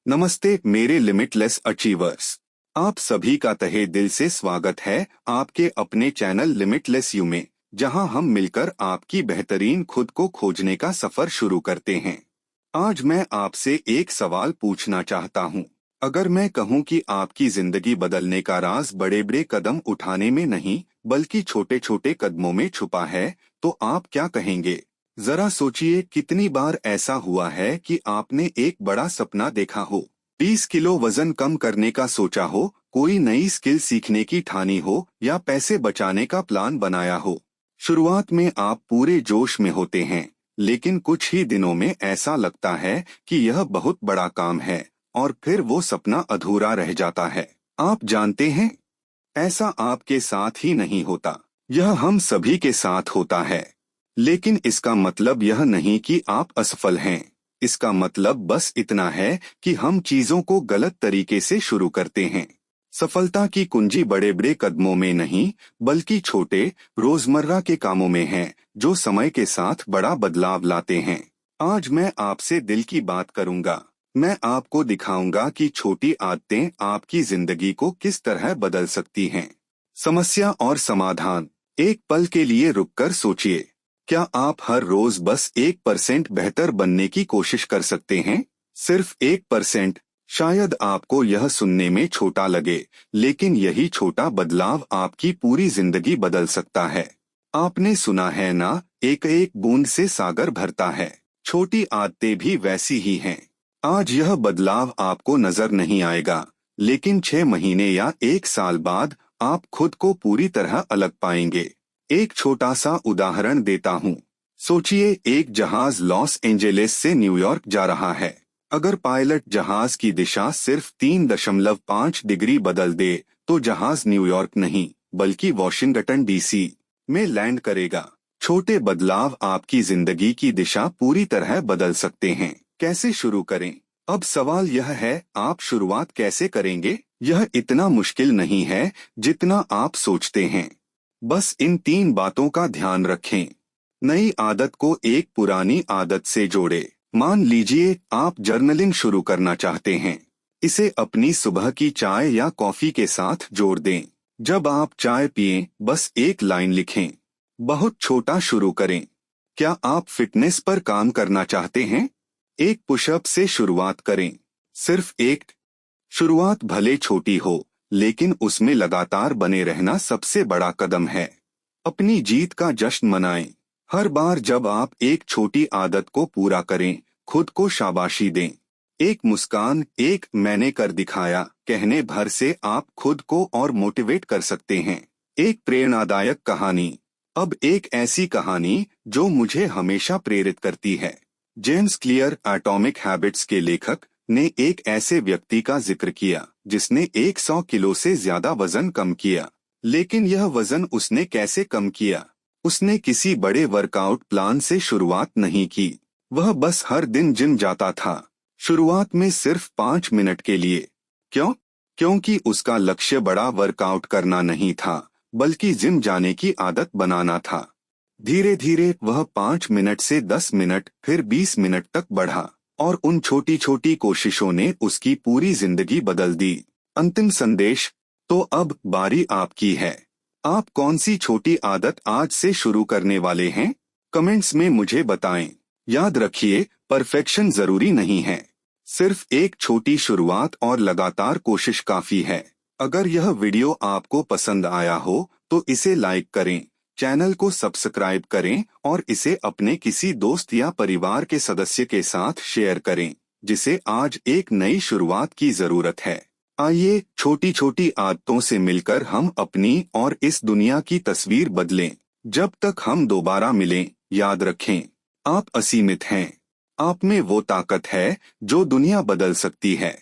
नमस्ते मेरे limitless achievers. आप सभी का तहे दिल से स्वागत है आपके अपने चैनल लिमिटलेस यू में, जहां हम मिलकर आपकी बेहतरीन खुद को खोजने का सफर शुरू करते हैं। आज मैं आपसे एक सवाल पूछना चाहता हूं। अगर मैं कहूं कि आपकी जिंदगी बदलने का राज बड़े बड़े कदम उठाने में नहीं बल्कि छोटे छोटे कदमों में छुपा है, तो आप क्या कहेंगे? जरा सोचिए, कितनी बार ऐसा हुआ है कि आपने एक बड़ा सपना देखा हो, 20 किलो वजन कम करने का सोचा हो, कोई नई स्किल सीखने की ठानी हो या पैसे बचाने का प्लान बनाया हो। शुरुआत में आप पूरे जोश में होते हैं, लेकिन कुछ ही दिनों में ऐसा लगता है कि यह बहुत बड़ा काम है और फिर वो सपना अधूरा रह जाता है। आप जानते हैं, ऐसा आपके साथ ही नहीं होता, यह हम सभी के साथ होता है। लेकिन इसका मतलब यह नहीं कि आप असफल हैं। इसका मतलब बस इतना है कि हम चीजों को गलत तरीके से शुरू करते हैं। सफलता की कुंजी बड़े बड़े कदमों में नहीं बल्कि छोटे रोजमर्रा के कामों में है, जो समय के साथ बड़ा बदलाव लाते हैं। आज मैं आपसे दिल की बात करूंगा। मैं आपको दिखाऊंगा कि छोटी आदतें आपकी जिंदगी को किस तरह बदल सकती हैं। समस्या और समाधान। एक पल के लिए रुककर सोचिए, क्या आप हर रोज बस 1% बेहतर बनने की कोशिश कर सकते हैं? सिर्फ 1%। शायद आपको यह सुनने में छोटा लगे, लेकिन यही छोटा बदलाव आपकी पूरी जिंदगी बदल सकता है। आपने सुना है ना, एक एक बूंद से सागर भरता है। छोटी आदतें भी वैसी ही हैं। आज यह बदलाव आपको नजर नहीं आएगा, लेकिन 6 महीने या 1 साल बाद आप खुद को पूरी तरह अलग पाएंगे। एक छोटा सा उदाहरण देता हूँ। सोचिए, एक जहाज लॉस एंजेलिस से न्यूयॉर्क जा रहा है। अगर पायलट जहाज की दिशा सिर्फ 3.5 डिग्री बदल दे, तो जहाज न्यूयॉर्क नहीं बल्कि वॉशिंगटन डीसी में लैंड करेगा। छोटे बदलाव आपकी जिंदगी की दिशा पूरी तरह बदल सकते हैं। कैसे शुरू करें? अब सवाल यह है, आप शुरुआत कैसे करेंगे? यह इतना मुश्किल नहीं है जितना आप सोचते हैं। बस इन 3 बातों का ध्यान रखें। नई आदत को एक पुरानी आदत से जोड़े। मान लीजिए आप जर्नलिंग शुरू करना चाहते हैं। इसे अपनी सुबह की चाय या कॉफी के साथ जोड़ दें। जब आप चाय पिएं, बस एक लाइन लिखें। बहुत छोटा शुरू करें। क्या आप फिटनेस पर काम करना चाहते हैं? एक पुशअप से शुरुआत करें। सिर्फ एक। शुरुआत भले छोटी हो, लेकिन उसमें लगातार बने रहना सबसे बड़ा कदम है। अपनी जीत का जश्न मनाएं। हर बार जब आप एक छोटी आदत को पूरा करें, खुद को शाबाशी दें। एक मुस्कान, एक मैंने कर दिखाया कहने भर से आप खुद को और मोटिवेट कर सकते हैं। एक प्रेरणादायक कहानी। अब एक ऐसी कहानी जो मुझे हमेशा प्रेरित करती है। जेम्स क्लियर, एटॉमिक हैबिट्स के लेखक, ने एक ऐसे व्यक्ति का जिक्र किया जिसने 100 किलो से ज्यादा वजन कम किया। लेकिन यह वजन उसने कैसे कम किया? उसने किसी बड़े वर्कआउट प्लान से शुरुआत नहीं की। वह बस हर दिन जिम जाता था। शुरुआत में सिर्फ 5 मिनट के लिए। क्यों? क्योंकि उसका लक्ष्य बड़ा वर्कआउट करना नहीं था, बल्कि जिम जाने की आदत बनाना था। धीरे धीरे वह 5 मिनट से 10 मिनट, फिर 20 मिनट तक बढ़ा, और उन छोटी छोटी कोशिशों ने उसकी पूरी जिंदगी बदल दी। अंतिम संदेश। तो अब बारी आपकी है। आप कौन सी छोटी आदत आज से शुरू करने वाले हैं? कमेंट्स में मुझे बताएं। याद रखिए, परफेक्शन जरूरी नहीं है। सिर्फ एक छोटी शुरुआत और लगातार कोशिश काफी है। अगर यह वीडियो आपको पसंद आया हो तो इसे लाइक करें, चैनल को सब्सक्राइब करें और इसे अपने किसी दोस्त या परिवार के सदस्य के साथ शेयर करें, जिसे आज एक नई शुरुआत की जरूरत है। आइए छोटी छोटी आदतों से मिलकर हम अपनी और इस दुनिया की तस्वीर बदलें। जब तक हम दोबारा मिलें, याद रखें, आप असीमित हैं। आप में वो ताकत है जो दुनिया बदल सकती है।